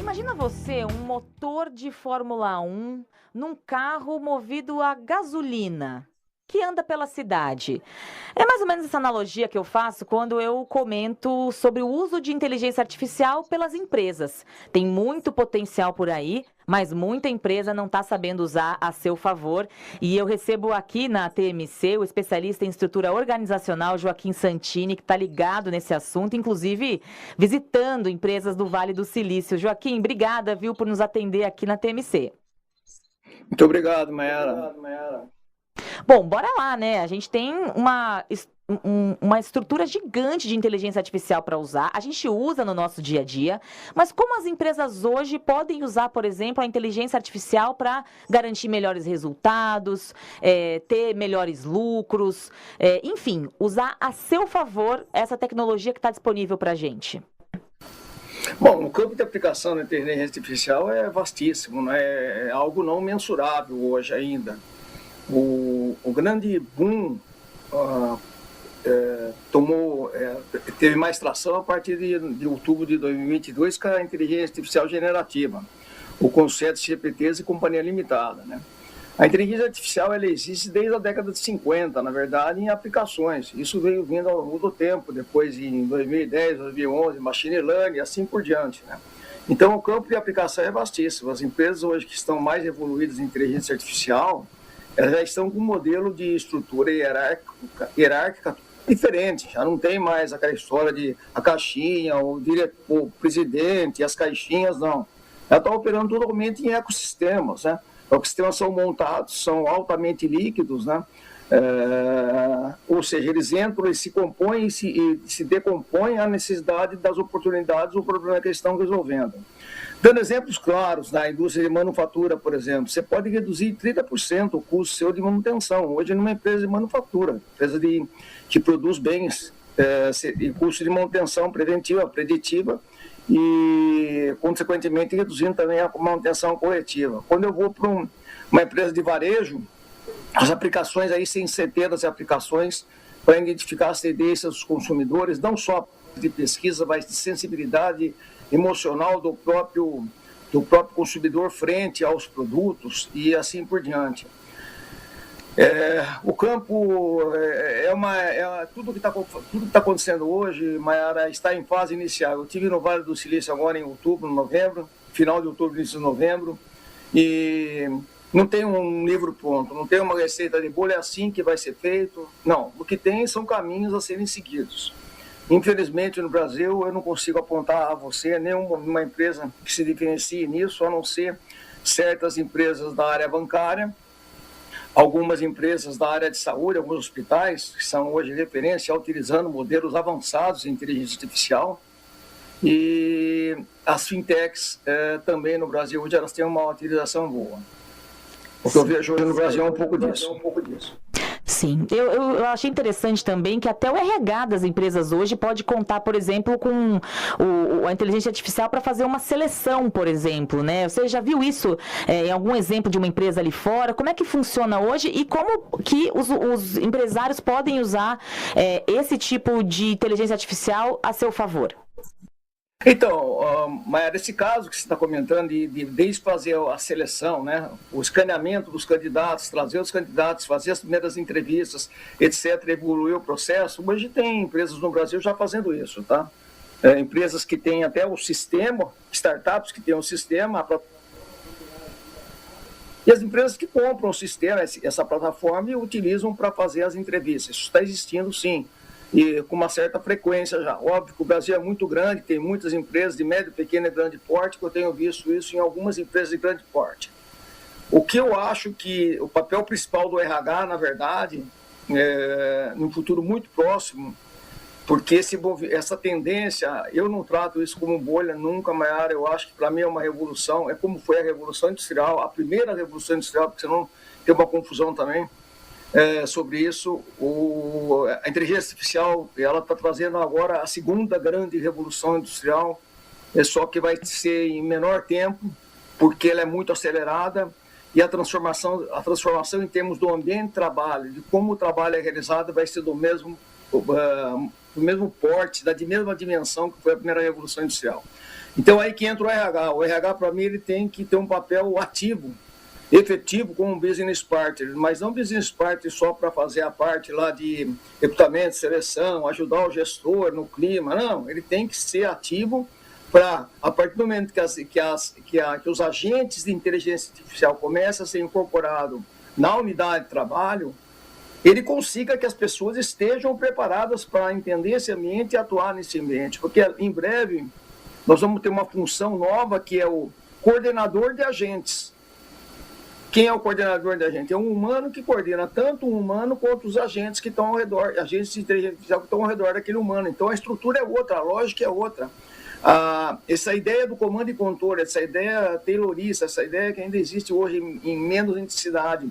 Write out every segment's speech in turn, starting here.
Imagina você, um motor de Fórmula 1 num carro movido a gasolina que anda pela cidade. É mais ou menos essa analogia que eu faço quando eu comento sobre o uso de inteligência artificial pelas empresas. Tem muito potencial por aí, mas muita empresa não está sabendo usar a seu favor. E eu recebo aqui na TMC o especialista em estrutura organizacional Joaquim Santini, que está ligado nesse assunto, inclusive visitando empresas do Vale do Silício. Joaquim, obrigada, viu, por nos atender aqui na TMC. Muito obrigado, Mayara. Bom, bora lá, né? A gente tem uma estrutura gigante de inteligência artificial para usar. A gente usa no nosso dia a dia, mas como as empresas hoje podem usar, por exemplo, a inteligência artificial para garantir melhores resultados, ter melhores lucros, enfim, usar a seu favor essa tecnologia que está disponível para a gente? Bom, o campo de aplicação da inteligência artificial é vastíssimo, né? É algo não mensurável hoje ainda. O grande boom teve mais tração a partir de outubro de 2022 com a inteligência artificial generativa, o conceito de GPTs e companhia limitada, né? A inteligência artificial ela existe desde a década de 50, na verdade, em aplicações. Isso veio vindo ao longo do tempo, depois em 2010, 2011, machine learning e assim por diante, né? Então, o campo de aplicação é vastíssimo. As empresas hoje que estão mais evoluídas em inteligência artificial, elas já estão com um modelo de estrutura hierárquica diferente. Já não tem mais aquela história de a caixinha, o presidente, as caixinhas, não. Ela está operando totalmente em ecossistemas, né? Os sistemas são montados, são altamente líquidos, né? Ou seja, eles entram e se compõem e se decompõem à necessidade das oportunidades ou problema que eles estão resolvendo. Dando exemplos claros, na indústria de manufatura, por exemplo, você pode reduzir 30% o custo seu de manutenção. Hoje, numa empresa de manufatura, empresa que produz bens, e custo de manutenção preventiva, preditiva, e, consequentemente, reduzindo também a manutenção coletiva. Quando eu vou para uma empresa de varejo, as aplicações aí, sem centenas de aplicações para identificar as tendências dos consumidores, não só de pesquisa, mas de sensibilidade emocional do próprio consumidor frente aos produtos e assim por diante. O campo tudo que está acontecendo hoje, Mayara, está em fase inicial. Eu estive no Vale do Silício agora em outubro, novembro, final de outubro, início de novembro, e não tem um livro pronto, não tem uma receita de bolo, é assim que vai ser feito. Não, o que tem são caminhos a serem seguidos. Infelizmente, no Brasil, eu não consigo apontar a você nenhuma empresa que se diferencie nisso, a não ser certas empresas da área bancária, algumas empresas da área de saúde, alguns hospitais, que são hoje referência, utilizando modelos avançados de inteligência artificial. E as fintechs também no Brasil, hoje elas têm uma utilização boa. O que eu vejo hoje no Brasil é um pouco disso. Sim, eu achei interessante também que até o RH das empresas hoje pode contar, por exemplo, com a inteligência artificial para fazer uma seleção, por exemplo, né? Você já viu isso em algum exemplo de uma empresa ali fora? Como é que funciona hoje e como que os empresários podem usar esse tipo de inteligência artificial a seu favor? Então, Mayara, esse caso que você está comentando, desde fazer a seleção, né, o escaneamento dos candidatos, trazer os candidatos, fazer as primeiras entrevistas, etc., evoluir o processo, hoje tem empresas no Brasil já fazendo isso, tá? Empresas que têm até o sistema, startups que têm o sistema, e as empresas que compram o sistema, essa plataforma, e utilizam para fazer as entrevistas. Isso está existindo, sim. E com uma certa frequência já. Óbvio que o Brasil é muito grande, tem muitas empresas de médio, pequeno e grande porte, que eu tenho visto isso em algumas empresas de grande porte. O que eu acho que o papel principal do RH, na verdade, num futuro muito próximo, porque essa tendência, eu não trato isso como bolha nunca, Mayara, eu acho que para mim é uma revolução, é como foi a Revolução Industrial, a primeira Revolução Industrial, porque senão tem uma confusão também. Sobre isso, a inteligência artificial ela está trazendo agora a segunda grande revolução industrial, só que vai ser em menor tempo, porque ela é muito acelerada, e a transformação em termos do ambiente de trabalho, de como o trabalho é realizado, vai ser do mesmo porte, da mesma dimensão que foi a primeira revolução industrial. Então aí que entra o RH. O RH, para mim, ele tem que ter um papel ativo, efetivo como um business partner, mas não business partner só para fazer a parte lá de recrutamento, seleção, ajudar o gestor no clima, não, ele tem que ser ativo para, a partir do momento que os agentes de inteligência artificial começam a ser incorporados na unidade de trabalho, ele consiga que as pessoas estejam preparadas para entender esse ambiente e atuar nesse ambiente, porque em breve nós vamos ter uma função nova que é o coordenador de agentes. Quem é o coordenador de agente? É um humano que coordena tanto o humano quanto os agentes que estão ao redor, agentes de inteligência artificial que estão ao redor daquele humano. Então a estrutura é outra, a lógica é outra. Essa ideia do comando e controle, essa ideia taylorista, essa ideia que ainda existe hoje em menos intensidade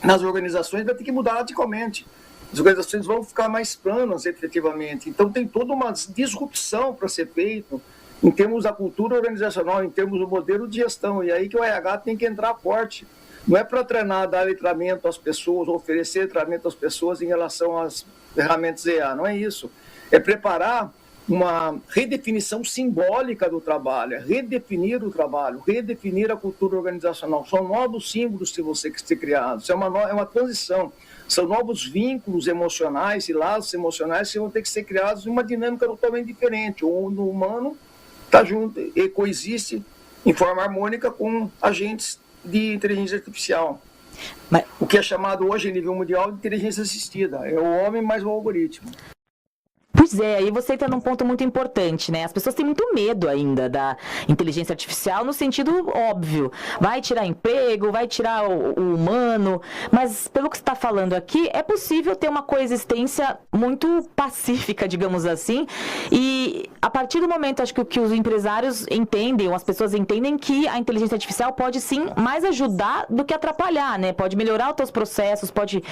nas organizações, vai ter que mudar radicalmente. As organizações vão ficar mais planas, efetivamente. Então tem toda uma disrupção para ser feito em termos da cultura organizacional, em termos do modelo de gestão. E aí que o RH tem que entrar forte. Não é para treinar, dar letramento às pessoas, oferecer letramento às pessoas em relação às ferramentas EA, não é isso. É preparar uma redefinição simbólica do trabalho, é redefinir o trabalho, redefinir a cultura organizacional. São novos símbolos que você que ser criados, é uma transição. São novos vínculos emocionais e laços emocionais que vão ter que ser criados em uma dinâmica totalmente diferente. O humano está junto e coexiste em forma harmônica com agentes de inteligência artificial. O que é chamado hoje em nível mundial de inteligência assistida. É o homem mais o algoritmo. Pois é, aí você entra num ponto muito importante, né? As pessoas têm muito medo ainda da inteligência artificial no sentido óbvio. Vai tirar emprego, vai tirar o humano, mas pelo que você está falando aqui, é possível ter uma coexistência muito pacífica, digamos assim, e a partir do momento, acho que os empresários entendem, ou as pessoas entendem que a inteligência artificial pode sim mais ajudar do que atrapalhar, né? Pode melhorar os teus processos, pode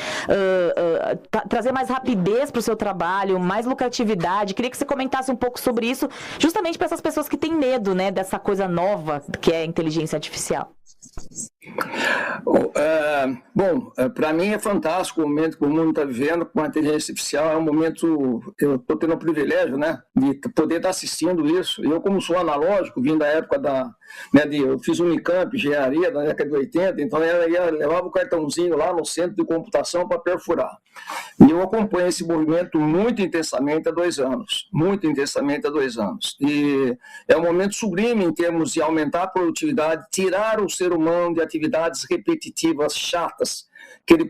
trazer mais rapidez para o seu trabalho, mais lucratividade. Queria que você comentasse um pouco sobre isso, justamente para essas pessoas que têm medo, né, dessa coisa nova que é a inteligência artificial. Bom, para mim é fantástico o momento que o mundo está vivendo com a inteligência artificial. É um momento, eu estou tendo o privilégio, né, de poder estar assistindo isso. Eu, como sou analógico, vim da época eu fiz Unicamp, engenharia, da década de 80, então eu levava o cartãozinho lá no centro de computação para perfurar. E eu acompanho esse movimento muito intensamente há 2 anos, E é um momento sublime em termos de aumentar a produtividade, tirar o ser humano de atividades repetitivas, chatas, que ele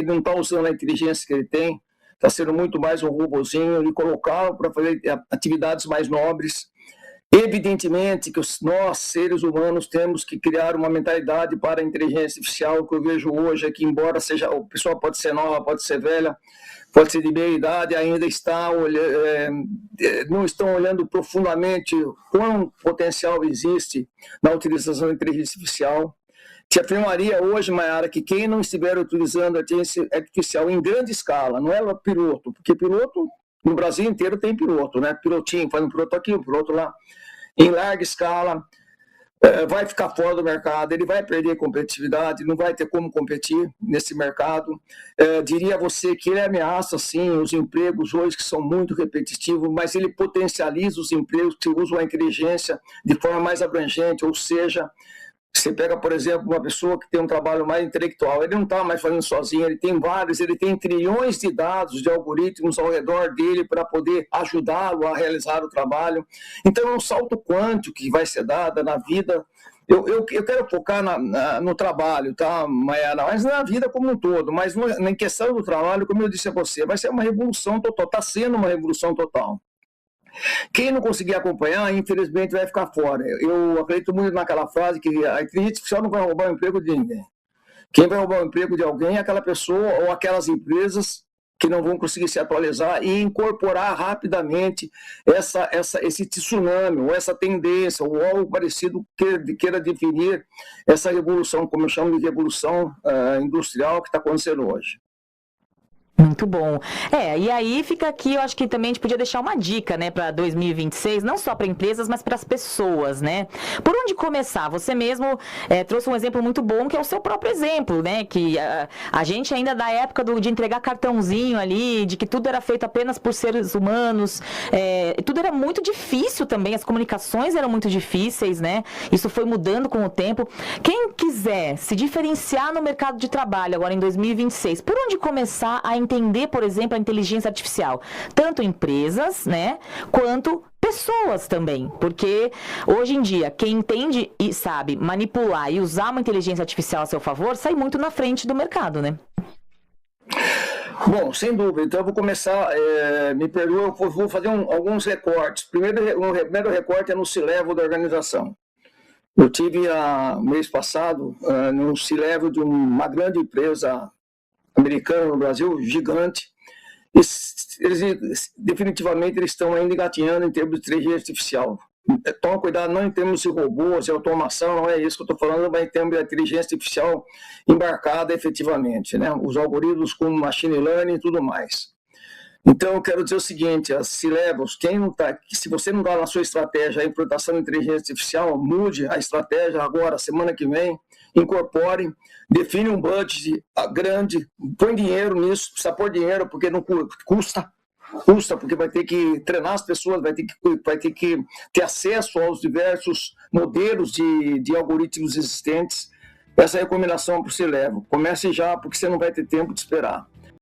não está usando a inteligência que ele tem, está sendo muito mais um robozinho, e colocá-lo para fazer atividades mais nobres. Evidentemente que nós, seres humanos, temos que criar uma mentalidade para a inteligência artificial. O que eu vejo hoje é que, embora o pessoal pode ser nova, pode ser velha, pode ser de meia idade, ainda não estão olhando profundamente quão potencial existe na utilização da inteligência artificial. Te afirmaria hoje, Mayara, que quem não estiver utilizando a inteligência artificial em grande escala, não é piloto, porque piloto, no Brasil inteiro tem piloto, né? Pilotinho, faz um piloto aqui, um piloto lá. Em larga escala, vai ficar fora do mercado, ele vai perder competitividade, não vai ter como competir nesse mercado. Diria a você que ele ameaça, sim, os empregos hoje que são muito repetitivos, mas ele potencializa os empregos que usam a inteligência de forma mais abrangente, ou seja, você pega, por exemplo, uma pessoa que tem um trabalho mais intelectual, ele não está mais fazendo sozinho, ele tem trilhões de dados, de algoritmos ao redor dele para poder ajudá-lo a realizar o trabalho. Então, é um salto quântico que vai ser dado na vida. Eu quero focar no trabalho, tá, Mayara? Mas na vida como um todo, mas na questão do trabalho, como eu disse a você, vai ser uma revolução total, está sendo uma revolução total. Quem não conseguir acompanhar, infelizmente, vai ficar fora. Eu acredito muito naquela frase que a inteligência artificial não vai roubar o emprego de ninguém. Quem vai roubar o emprego de alguém é aquela pessoa ou aquelas empresas que não vão conseguir se atualizar e incorporar rapidamente esse tsunami, ou essa tendência, ou algo parecido que queira definir essa revolução, como eu chamo de revolução industrial que está acontecendo hoje. Muito bom. E aí fica aqui, eu acho que também a gente podia deixar uma dica, né, para 2026, não só para empresas, mas para as pessoas, né? Por onde começar? Você mesmo trouxe um exemplo muito bom, que é o seu próprio exemplo, né? Que a gente ainda da época de entregar cartãozinho ali, de que tudo era feito apenas por seres humanos, tudo era muito difícil também, as comunicações eram muito difíceis, né? Isso foi mudando com o tempo. Quem quiser se diferenciar no mercado de trabalho agora em 2026, por onde começar a entender, por exemplo, a inteligência artificial? Tanto empresas, né, quanto pessoas também, porque hoje em dia, quem entende e sabe manipular e usar uma inteligência artificial a seu favor, sai muito na frente do mercado, né? Bom, sem dúvida. Então eu vou começar, me perdoa, eu vou fazer alguns recortes. O primeiro recorte é no C-Level da organização. Eu tive, mês passado, no C-Level de uma grande empresa americana no Brasil, gigante. Definitivamente eles estão ainda engatinhando em termos de inteligência artificial. Toma cuidado, não em termos de robôs, de automação, não é isso que eu estou falando, mas em termos de inteligência artificial embarcada efetivamente, né? Os algoritmos com machine learning e tudo mais. Então, eu quero dizer o seguinte, as C-Levels, se você não está na sua estratégia a implantação de inteligência artificial, mude a estratégia agora, semana que vem, incorpore, define um budget grande, põe dinheiro nisso, precisa pôr dinheiro, porque não custa, porque vai ter que treinar as pessoas, vai ter que ter acesso aos diversos modelos de algoritmos existentes. Essa é a recomendação para o C-Level. Comece já, porque você não vai ter tempo de esperar.